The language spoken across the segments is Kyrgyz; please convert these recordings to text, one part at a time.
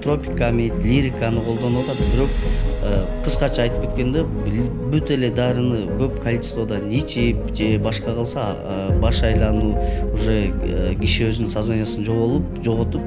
Тропикамид, лириканы колдонуп атат, бирок кыскача айтып кеткенде бүт эле дарыны көп количестводон ичип же башка кылса баш айлануу уже киши өзүнүн сознаниясын жоготуп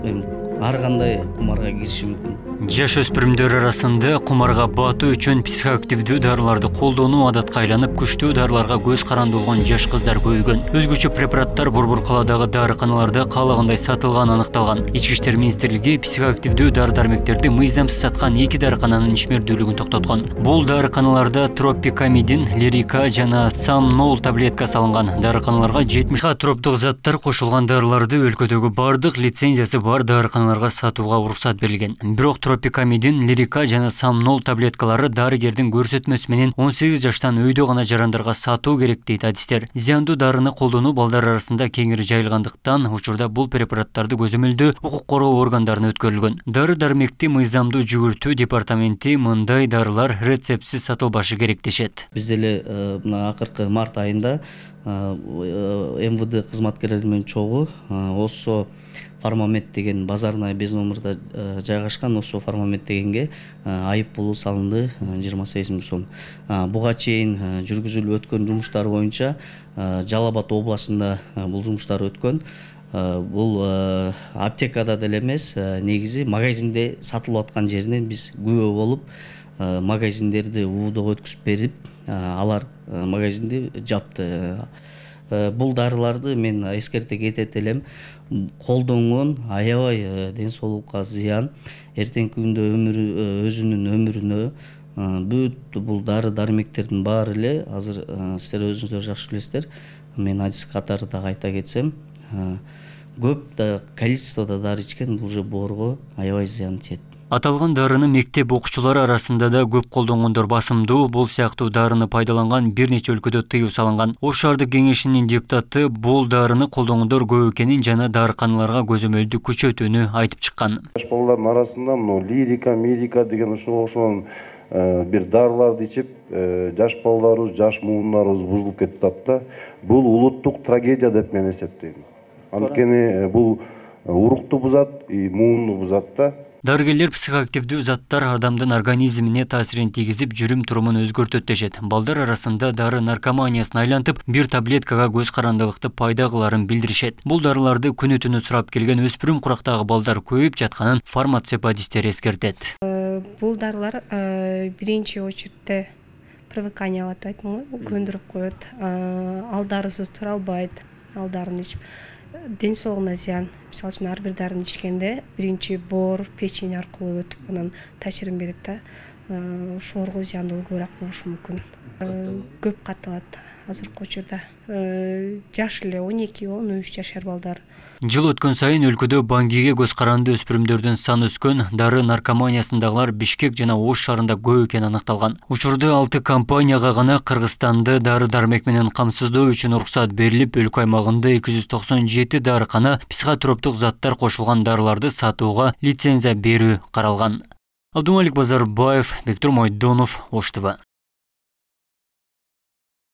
ар кандай кумарга кириши мүмкүн. Жаш өспүрүмдөр арасында кумарга батуу үчүн психоактивдүү дарыларды колдонуу адатка айланып, күчтүү дарыларга көз каранды болгон жаш кыздар көбөйгөн. Өзгөчө препараттар борбор каладагы дарыканаларда каалагандай сатылганы аныкталган. Ички иштер министрлиги психоактивдүү дары-дармектерди мыйзамсыз саткан 2 дарыкананын ишмердүүлүгүн токтоткон. Бул дарыканаларда тропикамидин, лирика жана самнол таблетка салынган. Дарыканаларга 70 троптук заттар кошулган дарыларды өлкөдөгү бардык лицензиясы бар дарыканаларга сатууга уруксат берилген. Бирок тропикамидин, лирика жана самнол таблеткалары дарыгердин көрсөтмөсү менен 18 жаштан өйдө гана жарандарга сатуу керек дейт адистер. Зыяндуу дарыны колдонуу балдар арасында кеңири жайылгандыктан учурда бул препараттарды көзөмөлдөө укук коргоо органдарына өткөрүлгөн. Дары-дармекти мыйзамдуу жүгүртүү департаменти мындай дарылар рецептсиз сатылбашы керек дешет. Биз деле мына акыркы март айында МВД кызматкерлери менен чогуу ОСО Фармамед деген базарная без номерда жайгашкан ОСО Фармамед дегенге айып пулу салынды 28 миң сом. Буга чейин жүргүзүлүп өткөн жумуштар боюнча Жалал Абад областында бул жумуштар өткөн. Бул аптекада деле эмес, негизи магазинде сатылып аткан жеринен биз күбө болуп, магазиндерди уудого өткүзүп берип, алар магазинди жапты. Бул дарыларды мен эскерте кетет элем, колдонгон аябай ден соолукка зыян, эртеңки күндө өзүнүн өмүрүнө бүт бул дары-дармектердин баары эле азыр силер өзүңүздөр жакшы билесиздер. Мен адис катары да кайта кетсем, көп да количестводо дары ичкен уже боорго аябай зыян тиет. Аталган дарыны мектеп окуучулары арасында да көп колдонгондор басымдуу. Бул сыяктуу дарыны пайдаланган бир нече өлкөдө тыюу салынган. Ош шаардык кеңешинин депутаты бул дарыны колдонгондор көп экенин жана дарыканаларга көзөмөлдү күчөтүүнү айтып чыккан. Жаш балдардын арасында лирика, медика деген ошол бир дарыларды ичип, жаш балдарыбыз, жаш муундарыбыз бузулуп кетип да. Бул улуттук трагедия деп мен эсептейм. Анткени бул урукту бузат, муунду бузат да. Дарыгерлер психоактивдүү заттар адамдын организмине таасирин тийгизип, жүрүм-турумун өзгөртөт дешет. Балдар арасында дары наркоманиясына айлантып, бир таблеткага көз карандылыкты пайда кыларын билдиришет. Бул дарыларды күнү-түнү сурап келген өспүрүм курактагы балдар көбөйүп жатканын фармацевт эскертет. Бул дарылар биринчи очередте привыкание алат айттым го, көндүрүп коет. Ал дарысыз тура албайт, ал дарыны ичип. Ден соолугуна зыян. Мисалы үчүн ар бир дарыны ичкенде биринчи боор, печень аркылуу өтүп, анан таасирин берет да. Ошолорго зыяндуулугу көбүрөөк болушу мүмкүн. Көп катталат азыркы учурда. Жаш эле 12-13 жашар балдар. Жыл өткөн сайын өлкөдө баңгиге көз каранды өспүрүмдөрдүн саны өскөн. Дары наркоманиясындагылар Бишкек жана Ош шаарында көп экени аныкталган. Учурда 6 компанияга гана Кыргызстанды дары-дармек менен камсыздоо үчүн уруксат берилип, өлкө аймагында 297 дарыкана психотроптук заттар кошулган дарыларды сатууга лицензия берүү каралган. Абдумалик Базарбаев, Бектур Мойдонов, Ош ТВ.